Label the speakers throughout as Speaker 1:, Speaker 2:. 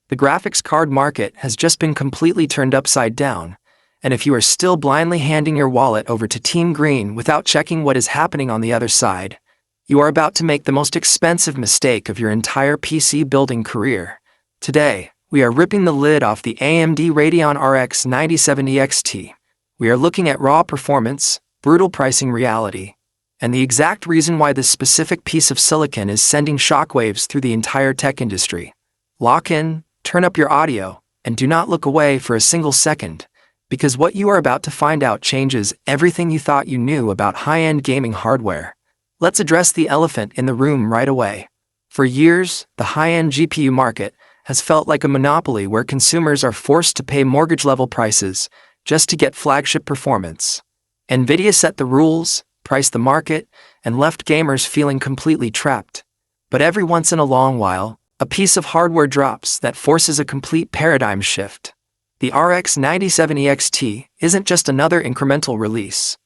Speaker 1: The graphics card market has just been completely turned upside down, and if you are still blindly handing your wallet over to Team Green without checking what is happening on the other side, you are about to make the most expensive mistake of your entire PC building career. Today, we are ripping the lid off the AMD Radeon RX 9070 XT. We are looking at raw performance, brutal pricing reality, and the exact reason why this specific piece of silicon is sending shockwaves through the entire tech industry. Lock in, turn up your audio, and do not look away for a single second, because what you are about to find out changes everything you thought you knew about high-end gaming hardware. Let's address the elephant in the room right away. For years, the high-end GPU market has felt like a monopoly where consumers are forced to pay mortgage-level prices just to get flagship performance. NVIDIA set the rules, priced the market, and left gamers feeling completely trapped. But every once in a long while, a piece of hardware drops that forces a complete paradigm shift. The RX 9070 XT isn't just another incremental release.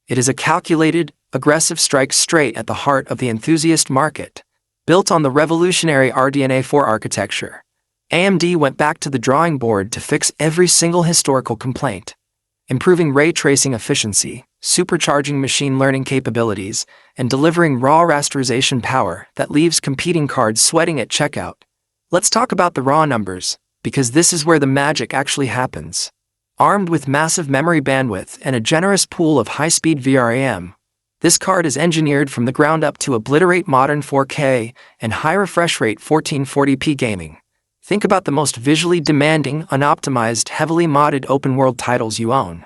Speaker 1: It is a calculated, aggressive strike straight at the heart of the enthusiast market. Built on the revolutionary RDNA 4 architecture, AMD went back to the drawing board to fix every single historical complaint, improving ray tracing efficiency, supercharging machine learning capabilities, and delivering raw rasterization power that leaves competing cards sweating at checkout. Let's talk about the raw numbers, because this is where the magic actually happens. Armed with massive memory bandwidth and a generous pool of high-speed VRAM, this card is engineered from the ground up to obliterate modern 4K and high refresh rate 1440p gaming. Think about the most visually demanding, unoptimized, heavily modded open-world titles you own.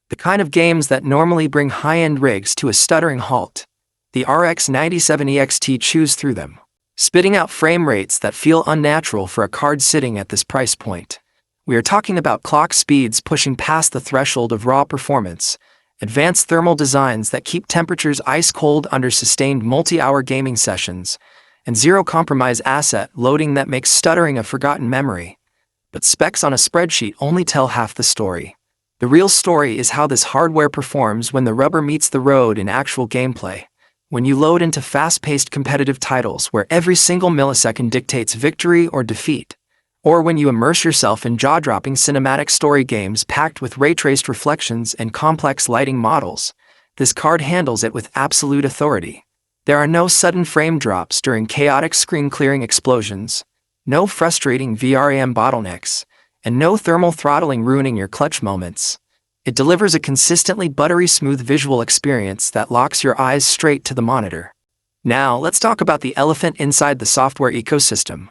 Speaker 1: The kind of games that normally bring high-end rigs to a stuttering halt. The RX 9070 XT chews through them, spitting out frame rates that feel unnatural for a card sitting at this price point. We are talking about clock speeds pushing past the threshold of raw performance, advanced thermal designs that keep temperatures ice-cold under sustained multi-hour gaming sessions, and zero-compromise asset loading that makes stuttering a forgotten memory. But specs on a spreadsheet only tell half the story. The real story is how this hardware performs when the rubber meets the road in actual gameplay. When you load into fast-paced competitive titles where every single millisecond dictates victory or defeat, or when you immerse yourself in jaw-dropping cinematic story games packed with ray-traced reflections and complex lighting models, this card handles it with absolute authority. There are no sudden frame drops during chaotic screen-clearing explosions, no frustrating VRAM bottlenecks, and no thermal throttling ruining your clutch moments. It delivers a consistently buttery smooth visual experience that locks your eyes straight to the monitor. Now, let's talk about the elephant inside the software ecosystem: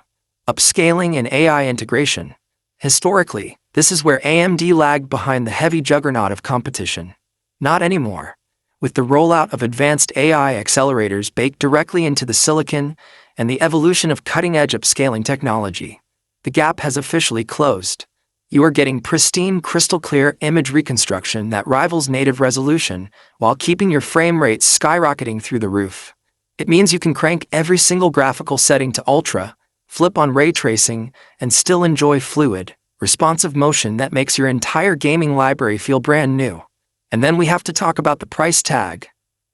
Speaker 1: upscaling and AI integration. Historically, this is where AMD lagged behind the heavy juggernaut of competition. Not anymore. With the rollout of advanced AI accelerators baked directly into the silicon and the evolution of cutting-edge upscaling technology, the gap has officially closed. You are getting pristine, crystal-clear image reconstruction that rivals native resolution while keeping your frame rates skyrocketing through the roof. It means you can crank every single graphical setting to ultra, flip on ray tracing, and still enjoy fluid, responsive motion that makes your entire gaming library feel brand new. And then we have to talk about the price tag.